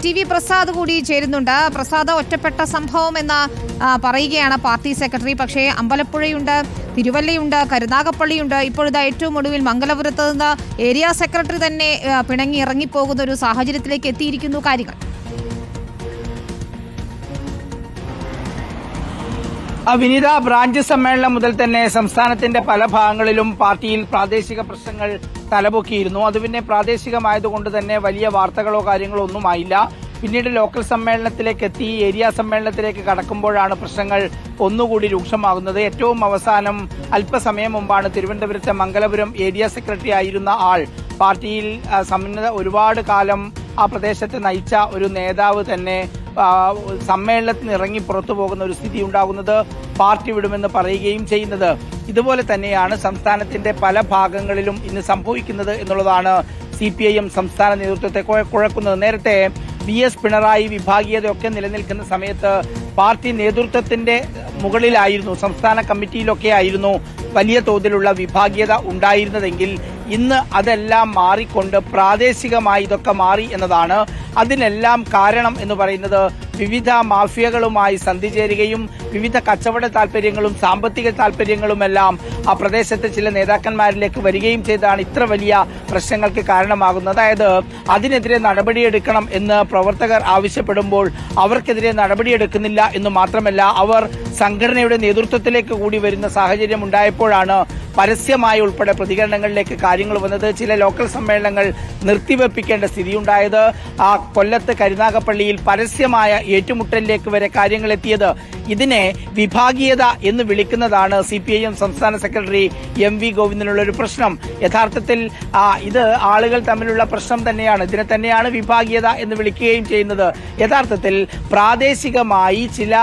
TV. Prasad കൂടി ചേരുന്നുണ്ട്. പ്രസാദ്, ഒറ്റപ്പെട്ട സംഭവം എന്ന് പറയുകയാണ് പാർട്ടി സെക്രട്ടറി. പക്ഷേ അമ്പലപ്പുഴയുണ്ട്, തിരുവല്ലയുണ്ട്, കരുനാഗപ്പള്ളിയുണ്ട്. ഇപ്പോഴിതാ ഏറ്റവും ഒടുവിൽ മംഗലപുരത്ത് നിന്ന് ഏരിയ സെക്രട്ടറി തന്നെ പിണങ്ങി ഇറങ്ങിപ്പോകുന്ന ഒരു സാഹചര്യത്തിലേക്ക് എത്തിയിരിക്കുന്നു കാര്യങ്ങൾ. വിനീത, ബ്രാഞ്ച് സമ്മേളനം മുതൽ തന്നെ സംസ്ഥാനത്തിന്റെ പല ഭാഗങ്ങളിലും പാർട്ടിയിൽ പ്രാദേശിക പ്രശ്നങ്ങൾ തലപൊക്കിയിരുന്നു. അത് പിന്നെ പ്രാദേശികമായതുകൊണ്ട് തന്നെ വലിയ വാർത്തകളോ കാര്യങ്ങളോ ഒന്നുമായില്ല. പിന്നീട് ലോക്കൽ സമ്മേളനത്തിലേക്ക് എത്തി ഏരിയ സമ്മേളനത്തിലേക്ക് കടക്കുമ്പോഴാണ് പ്രശ്നങ്ങൾ ഒന്നുകൂടി രൂക്ഷമാകുന്നത്. ഏറ്റവും അവസാനം അല്പസമയം മുമ്പാണ് തിരുവനന്തപുരത്തെ മംഗലപുരം ഏരിയ സെക്രട്ടറി ആയിരുന്ന ആൾ പാർട്ടിയിൽ ഒരുപാട് കാലം ആ പ്രദേശത്തെ നയിച്ച ഒരു നേതാവ് തന്നെ സമ്മേളനത്തിന് ഇറങ്ങി പുറത്തു പോകുന്ന ഒരു സ്ഥിതി ഉണ്ടാകുന്നത്, പാർട്ടി വിടുമെന്ന് പറയുകയും ചെയ്യുന്നത്. ഇതുപോലെ തന്നെയാണ് സംസ്ഥാനത്തിന്റെ പല ഭാഗങ്ങളിലും ഇന്ന് സംഭവിക്കുന്നത് എന്നുള്ളതാണ് CPIM സംസ്ഥാന നേതൃത്വത്തെ കുഴക്കുന്നത്. നേരത്തെ VS പിണറായി വിഭാഗീയതയൊക്കെ നിലനിൽക്കുന്ന സമയത്ത് പാർട്ടി നേതൃത്വത്തിന്റെ മുകളിലായിരുന്നു, സംസ്ഥാന കമ്മിറ്റിയിലൊക്കെ ആയിരുന്നു വലിയ തോതിലുള്ള വിഭാഗീയത ഉണ്ടായിരുന്നതെങ്കിൽ ഇന്ന് അതെല്ലാം മാറിക്കൊണ്ട് പ്രാദേശികമായി ഇതൊക്കെ മാറി എന്നതാണ്. അതിനെല്ലാം കാരണം എന്ന് പറയുന്നത് വിവിധ മാഫിയകളുമായി സന്ധി ചേരുകയും വിവിധ കച്ചവട താല്പര്യങ്ങളും സാമ്പത്തിക താല്പര്യങ്ങളുമെല്ലാം ആ പ്രദേശത്തെ ചില നേതാക്കന്മാരിലേക്ക് വരികയും ചെയ്താണ് ഇത്ര വലിയ പ്രശ്നങ്ങൾക്ക് കാരണമാകുന്നത്. അതായത് അതിനെതിരെ നടപടിയെടുക്കണം എന്ന് പ്രവർത്തകർ ആവശ്യപ്പെടുമ്പോൾ അവർക്കെതിരെ നടപടിയെടുക്കുന്നില്ല എന്ന് മാത്രമല്ല, അവർ സംഘടനയുടെ നേതൃത്വത്തിലേക്ക് കൂടി വരുന്ന സാഹചര്യം ഉണ്ടായപ്പോഴാണ് പരസ്യമായി ഉൾപ്പെടെ പ്രതികരണങ്ങളിലേക്ക് കാര്യങ്ങൾ വന്നത്. ചില ലോക്കൽ സമ്മേളനങ്ങൾ നിർത്തിവെപ്പിക്കേണ്ട സ്ഥിതിയുണ്ടായത്, ആ കൊല്ലത്ത് കരുനാഗപ്പള്ളിയിൽ പരസ്യമായ ഏറ്റുമുട്ടലിലേക്ക് വരെ കാര്യങ്ങൾ എത്തിയത്. ഇതിനെ വിഭാഗീയത എന്ന് വിളിക്കുന്നതാണ് CPIM സംസ്ഥാന സെക്രട്ടറി MV ഗോവിന്ദനുള്ള ഒരു പ്രശ്നം. യഥാർത്ഥത്തിൽ ഇത് ആളുകൾ തമ്മിലുള്ള പ്രശ്നം തന്നെയാണ്. ഇതിനെ തന്നെയാണ് വിഭാഗീയത എന്ന് വിളിക്കുകയും ചെയ്യുന്നത്. യഥാർത്ഥത്തിൽ പ്രാദേശികമായി ചില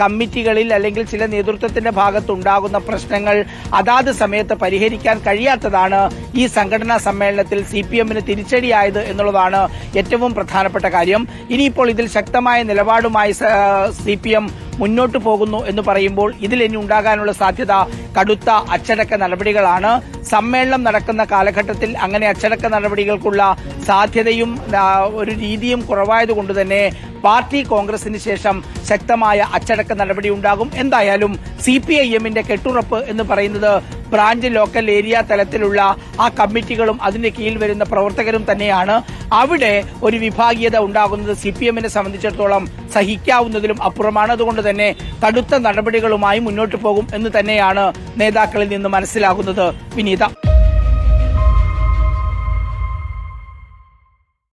കമ്മിറ്റികളിൽ അല്ലെങ്കിൽ ചില നേതൃത്വത്തിന്റെ ഭാഗത്തുണ്ടാകുന്ന പ്രശ്നങ്ങൾ അതാത് സമയത്ത് പരിഹരിക്കാൻ കഴിയാത്തതാണ് ഈ സംഘടനാ സമ്മേളനത്തിൽ CPMന് തിരിച്ചടിയായത് എന്നുള്ളതാണ് ഏറ്റവും പ്രധാനപ്പെട്ട കാര്യം. ഇനിയിപ്പോൾ ഇതിൽ ശക്തമായ നിലപാടുമായി CPM മുന്നോട്ടു പോകുന്നു എന്ന് പറയുമ്പോൾ ഇതിൽ ഇനി ഉണ്ടാകാനുള്ള സാധ്യത കടുത്ത അച്ചടക്ക നടപടികളാണ്. സമ്മേളനം നടക്കുന്ന കാലഘട്ടത്തിൽ അങ്ങനെ അച്ചടക്ക നടപടികൾക്കുള്ള സാധ്യതയും ഒരു രീതിയും കുറവായതുകൊണ്ട് തന്നെ പാർട്ടി കോൺഗ്രസിന് ശേഷം ശക്തമായ അച്ചടക്ക നടപടി ഉണ്ടാകും. എന്തായാലും CPIMന്റെ കെട്ടുറപ്പ് എന്ന് പറയുന്നത് ബ്രാഞ്ച് ലോക്കൽ ഏരിയ തലത്തിലുള്ള ആ കമ്മിറ്റികളും അതിന്റെ കീഴിൽ വരുന്ന പ്രവർത്തകരും തന്നെയാണ്. അവിടെ ഒരു വിഭാഗീയത ഉണ്ടാകുന്നത് CPMനെ സംബന്ധിച്ചിടത്തോളം സഹിക്കാവുന്നതിലും അപ്പുറമാണ്. അതുകൊണ്ട് തന്നെ കടുത്ത നടപടികളുമായി മുന്നോട്ട് പോകും എന്ന് തന്നെയാണ് നേതാക്കളിൽ നിന്ന് മനസ്സിലാകുന്നത്. വിനീത.